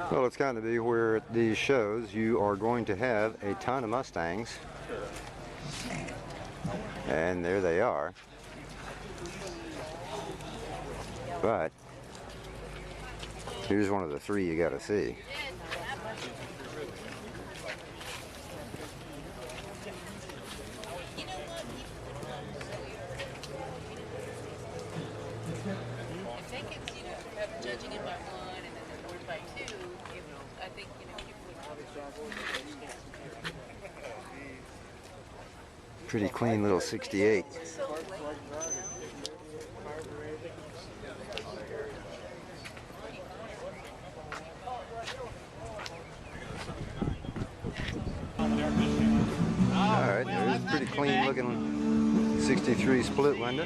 Well, it's got to be where at these shows you are going to have a ton of Mustangs. And there they are. But here's one of the three you got to see. Judging it by one and then they're bored by two, I think, Pretty clean little 68. Alright, there's a pretty clean looking 63 split window.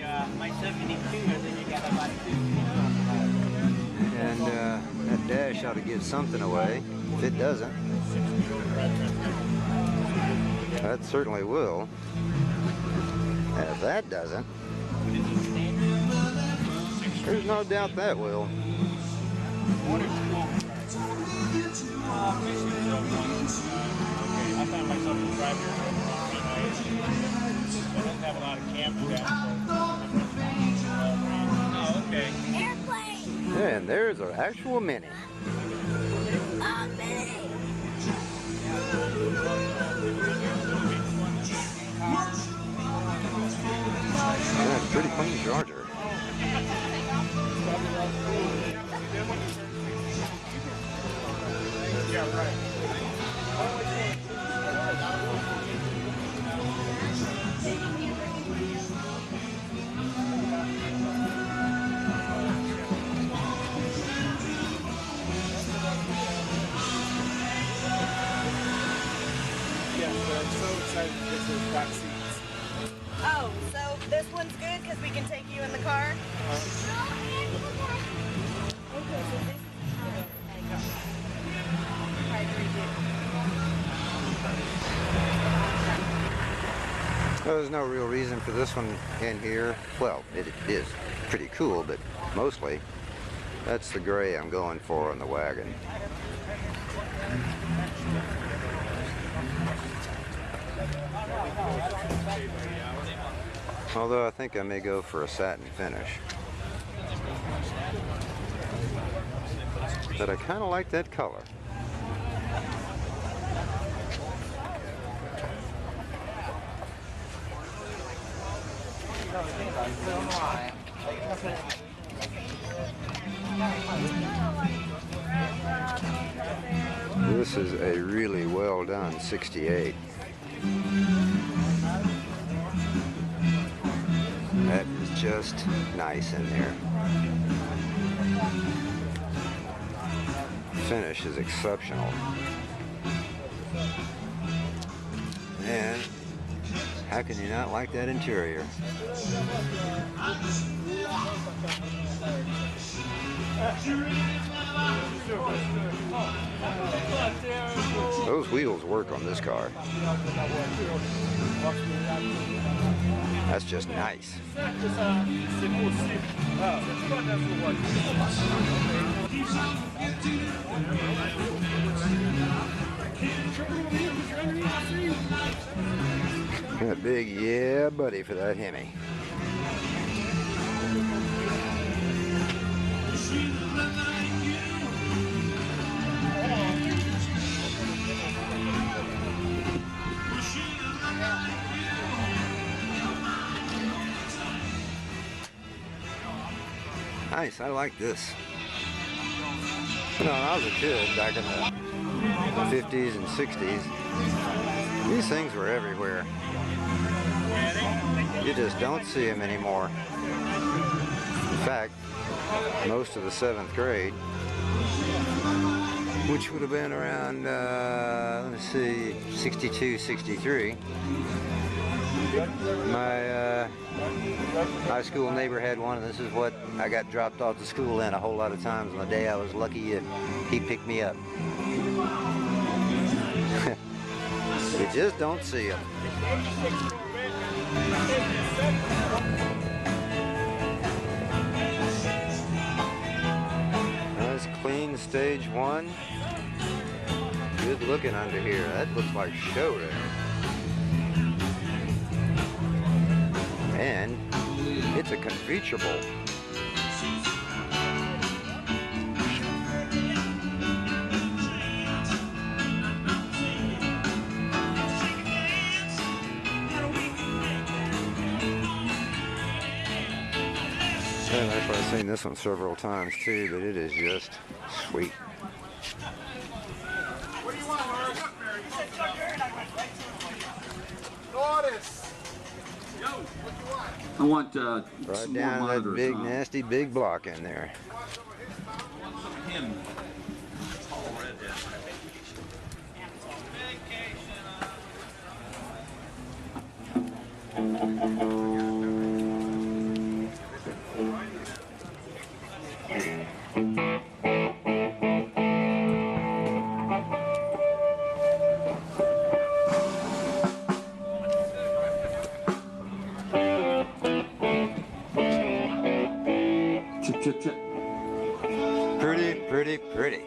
And that dash ought to give something away. If it doesn't, that certainly will. And if that doesn't, there's no doubt that will. I found myself in the drive-thru. I don't have a lot of campers down. Oh, okay. Airplane! And there's an actual Mini. A Mini! Yeah, pretty clean charger. Yeah, right. Yes, but I'm so excited to get those back seats. Oh, so this one's good because we can take you in the car? Well, there's no real reason for this one in here. Well, it is pretty cool, but mostly that's the gray I'm going for on the wagon. Although I think I may go for a satin finish. But I kind of like that color. This is a really well done 68. That is just nice in there. Finish is exceptional. And how can you not like that interior? Those wheels work on this car. That's just nice. And a big yeah buddy for that Hemi. Nice, I like this. You know, when I was a kid back in the 50s and 60s, these things were everywhere. You just don't see them anymore. In fact, most of the 7th grade, which would have been around, let's see, 62, 63, my high school neighbor had one, and this is what I got dropped off to school in a whole lot of times. On the day I was lucky, he picked me up. You just don't see them. Nice clean stage one. Good looking under here. That looks like showroom. And it's a convertible. And actually I've seen this one several times too, but it is just sweet. What do you want, Horace? Notice. Yo, what do you want? I want Right some down more that monitors. big, nasty, big block in there. Hemi. Chip, chip, chip. Pretty, pretty, pretty.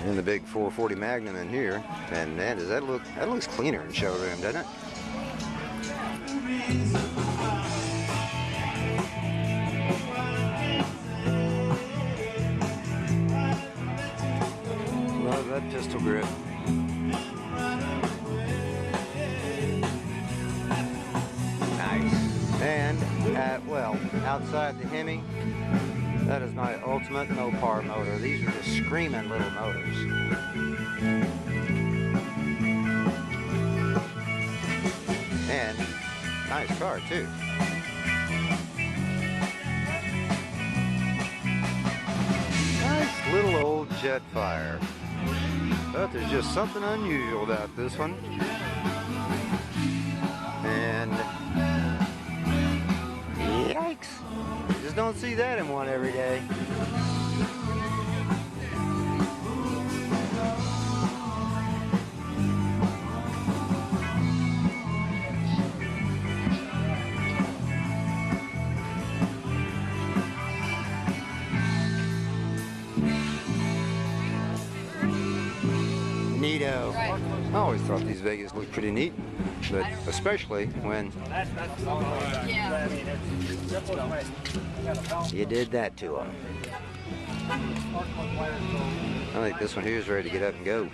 And the big 440 Magnum in here. And man, does that looks cleaner in showroom, doesn't it? Love that pistol grip. Nice. And well, outside the Hemi, that is my ultimate no-par motor. These are just screaming little motors. And nice car too. Nice little old Jetfire. But there's just something unusual about this one. And yikes! You just don't see that in one every day. Neato. I always thought these Vegas looked pretty neat, but especially when Yeah. you did that to them. I think this one here is ready to get up and go.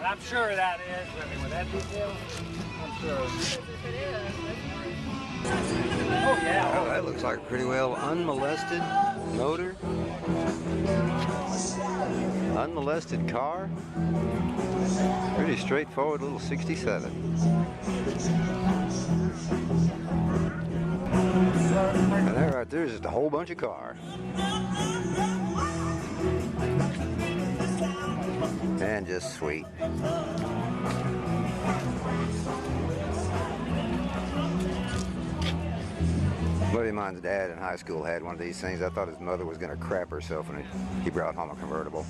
I'm sure that is. I mean, with that detail, I'm sure. Oh, yeah. Oh, that looks like a pretty well unmolested motor. Unmolested car. Pretty straightforward little 67. And that right there is just a whole bunch of car. And just sweet. A buddy of mine's dad in high school had one of these things. I thought his mother was going to crap herself when he brought home a convertible.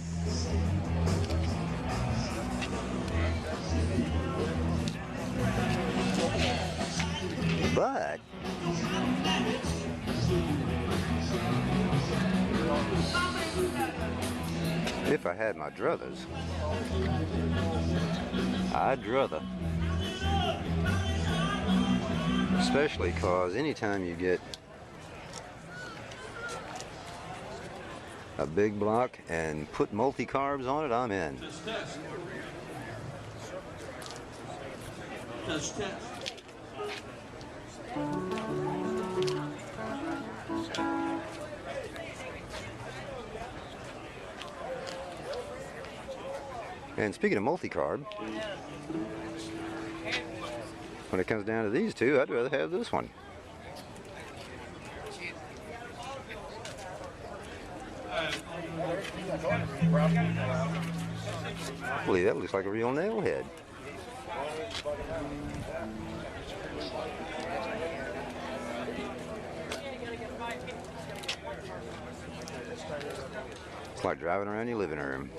But if I had my druthers, I'd druther. Especially because anytime you get a big block and put multi-carbs on it, I'm in. Test, test. And speaking of multi-carb, when it comes down to these two, I'd rather have this one. I believe that looks like a real nail head. It's like driving around your living room.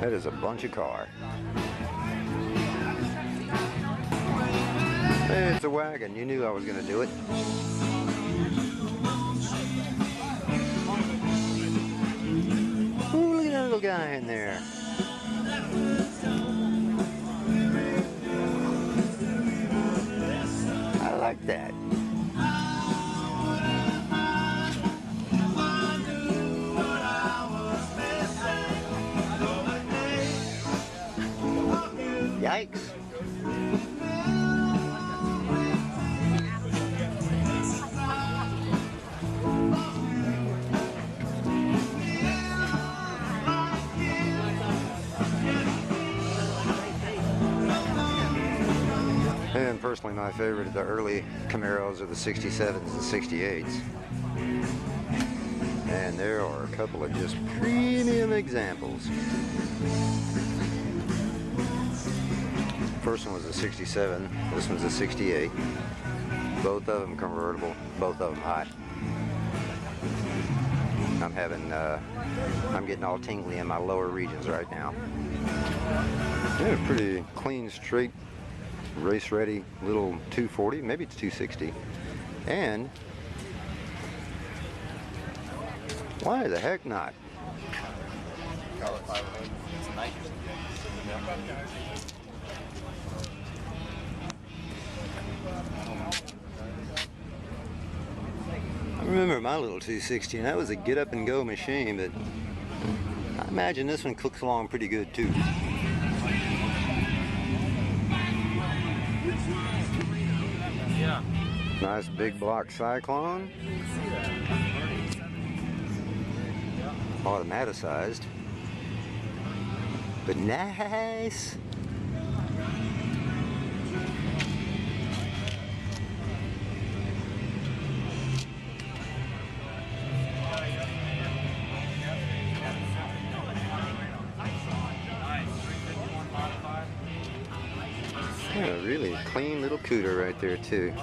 That is a bunch of car. Hey, it's a wagon. You knew I was going to do it. Ooh, look at that little guy in there. I like that. Yikes. And personally, my favorite of the early Camaros are the 67s and 68s. And there are a couple of just premium examples. First one was a 67, this one's a 68. Both of them convertible, both of them hot. I'm getting all tingly in my lower regions right now. Yeah, pretty clean, straight, race ready little 240, maybe it's 260. And why the heck not? I remember my little 260, and that was a get up and go machine, but I imagine this one cooks along pretty good too. Yeah. Nice big block Cyclone. Automaticized. But nice. Yeah, really clean little cooter right there too.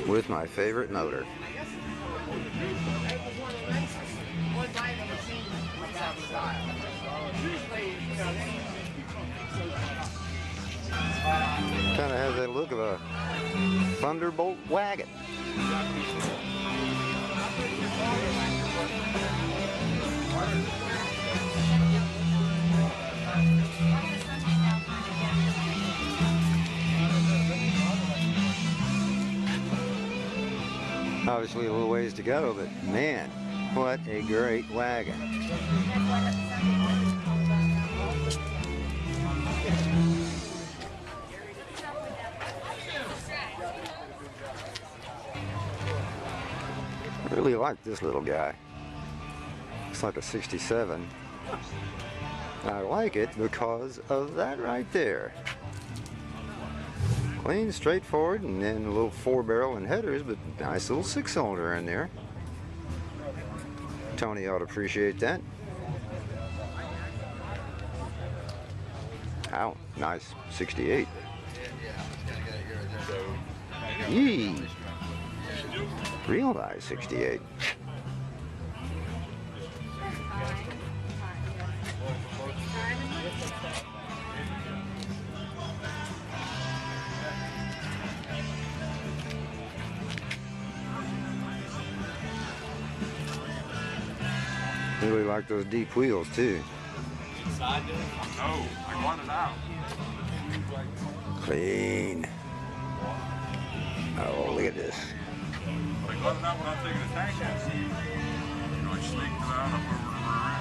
With my favorite motor. Kind of has that look of a Thunderbolt wagon. Obviously a little ways to go, but man, what a great wagon. I really like this little guy. It's like a 67. I like it because of that right there. Clean, straightforward, and then a little 4-barrel and headers, but nice little 6-cylinder in there. Tony ought to appreciate that. Ow, nice 68. Yee. Real nice 68. Really like those deep wheels too. No, I want it out. Clean. Oh, look at this. I got it out when I'm taking a tank. You know, I sneaked it out up over to